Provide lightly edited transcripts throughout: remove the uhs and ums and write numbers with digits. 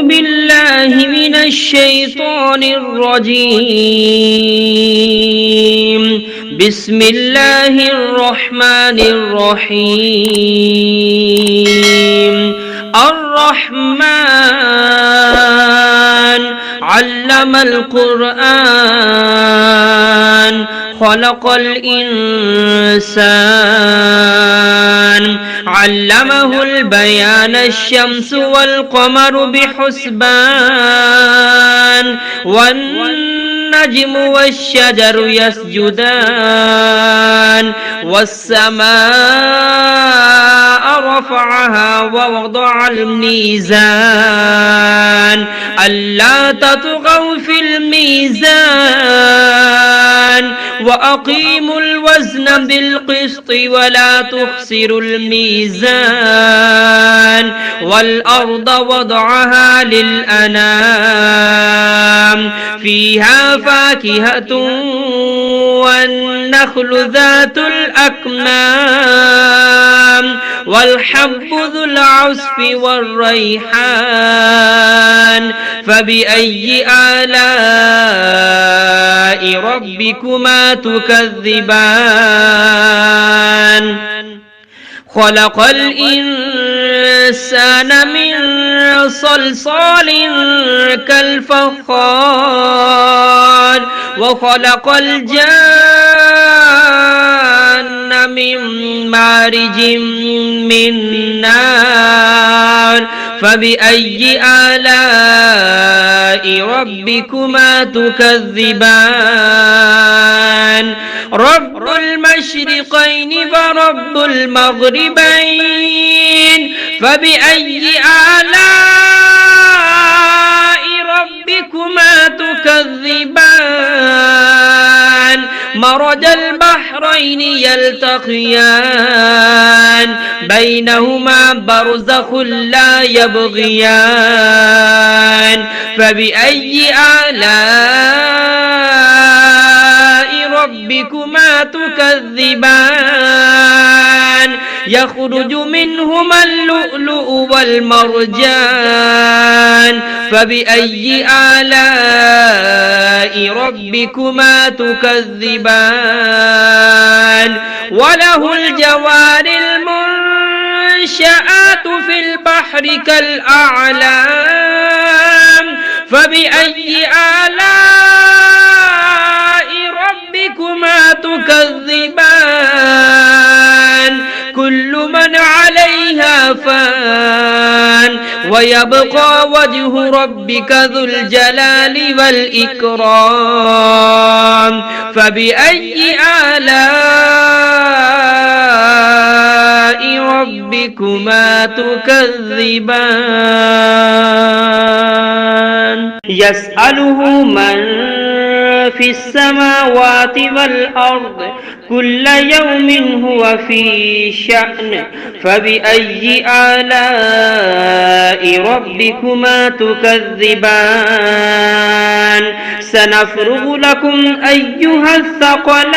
بالله من الشيطان الرجيم. بسم الله الرحمن الرحيم. الرحمن علم القرآن خلق الإنسان علمه البيان الشمس والقمر بحسبان والنجم والشجر يسجدان والسماء رفعها ووضع الميزان ألا تطغوا في الميزان وأقيموا الوزن بالقسط ولا تخسروا الميزان والأرض وضعها للأنام فيها فاكهة والنخل ذات الأكمام والحب ذو العصف والريحان فبأي آلاء ربكما تكذبان خلق الإنسان من صلصال كالفخار وخلق الجان من مارج من نار فبأي آلاء ربكما تكذبان رب المشرقين ورب المغربين فبأي آلاء ربكما تكذبان مرج البحرين يلتقيان بينهما برزخ لا يبغيان فبأي آلاء ربكما تكذبان يخرج منهما اللؤلؤ والمرجان فبأي آلاء ربكما تكذبان وله الجوار المنشآت في البحر كالأعلام فبأي آلاء ربكما تكذبان كل من عليها فان ويبقى وجه ربك ذو الجلال والإكرام فبأي آلاء ربكما تكذبان يسأله من في السماوات والأرض كل يوم هو في شأن فبأي آلاء ربكما تكذبان سنفرغ لكم أيها الثقلان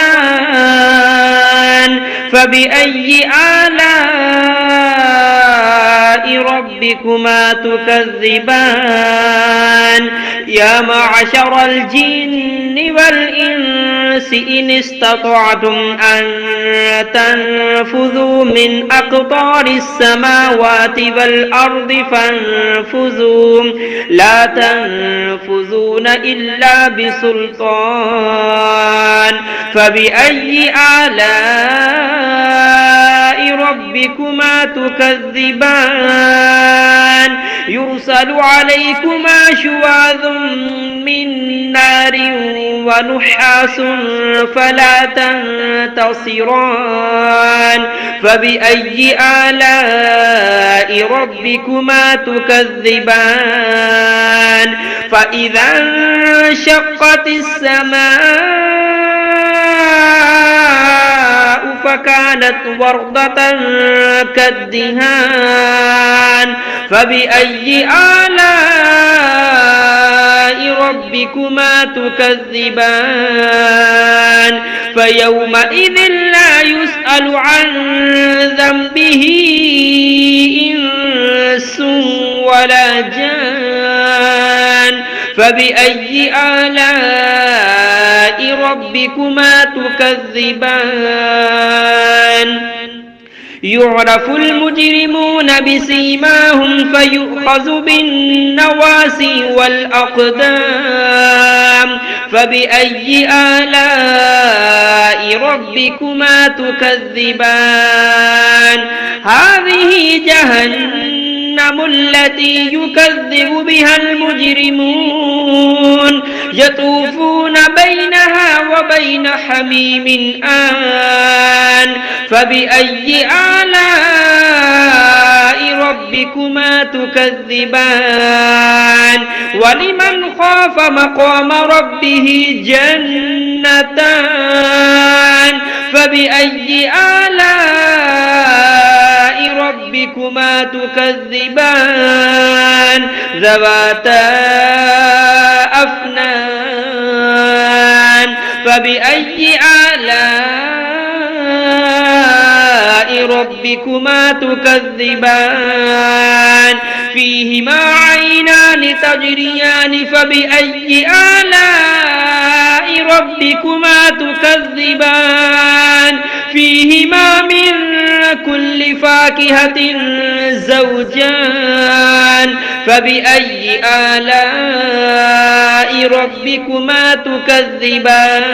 فبأي آلاء ربكما تكذبان يا معشر الجن والإنس إن استطعتم أن تنفذوا من أقطار السماوات والأرض فانفذوا لا تنفذون إلا بسلطان فبأي آلاء ربكما تكذبان يرسل عليكما شواظ من نار ونحاس فلا تنتصران فبأي آلاء ربكما تكذبان فإذا انشقت السماء فكانت وردة كالدهان فبأي آلاء ربكما تكذبان فيومئذ لا يسأل عن ذنبه إنس ولا جان فبأي آلاء ربكما تكذبان يعرف المجرمون بسيماهم فيؤخذ بالنواسي والأقدام فبأي آلاء ربكما تكذبان هذه جهنم التي يكذب بها المجرمون يطوفون بينها وبين حميم آن فبأي آلاء ربكما تكذبان ولمن خاف مقام ربه جنتان فبأي آلاء ربكما تكذبان ذواتا أفنان فبأي آلاء ربكما تكذبان فيهما عينان تجريان فبأي آلاء ربكما تكذبان فيهما من كل فاكهة زوجان فبأي آلاء ربكما تكذبان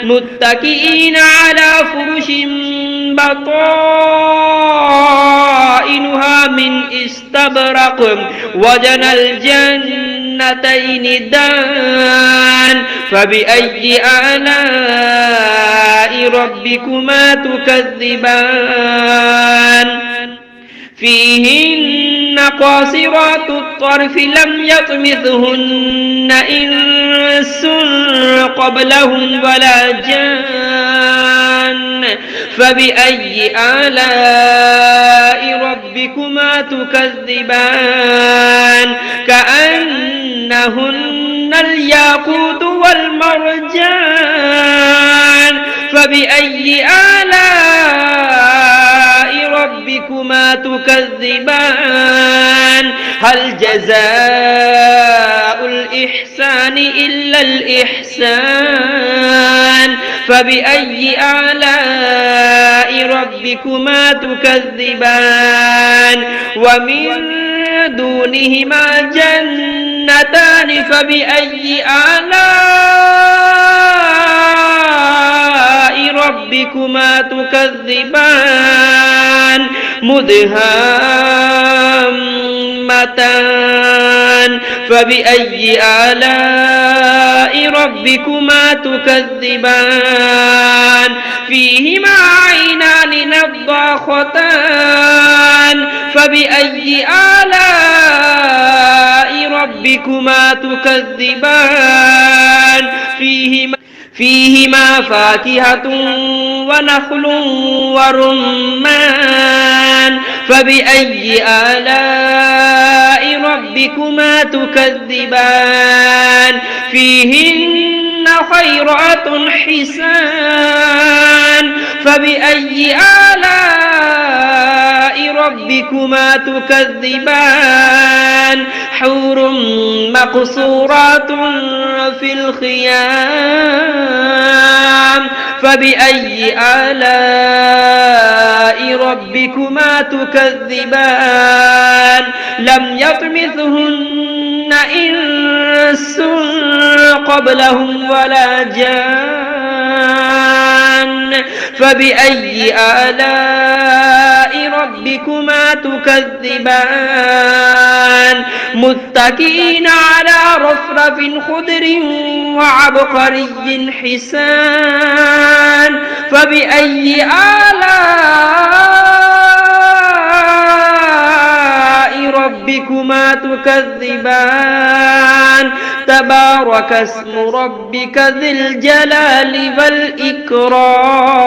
متكئين على فرش بطائنها من استبرق وجنى الجنتين دان فبأي آلاء ربكما تكذبان فيهن قاصرات الطرف لم يطمثهن إنس قبلهم ولا جان فبأي آلاء ربكما تكذبان كأنهن الياقوت والمرجان فبأي آلاء ربكما تكذبان هل جزاء الإحسان إلا الإحسان فبأي آلاء ربكما تكذبان ومن دونهما جنتان فبأي آلاء ربكما تكذبان مدهامتان فبأي آلاء ربكما تكذبان فيهما عينان نضاختان فبأي آلاء ربكما تكذبان فيهما فاكهة ونخل ورمان فبأي آلاء ربكما تكذبان فيهن خيرات حسان فبأي آلاء ربكما تكذبان حور مقصورات في الخيام فبأي آلاء ربكما تكذبان لم يطمثهن إنس قبلهم ولا جان فبأي آلاء ربكما تكذبان متكئين على رفرف خضر وعبقري حسان فبأي آلاء ربكما تكذبان تبارك اسم ربك ذي الجلال والإكرام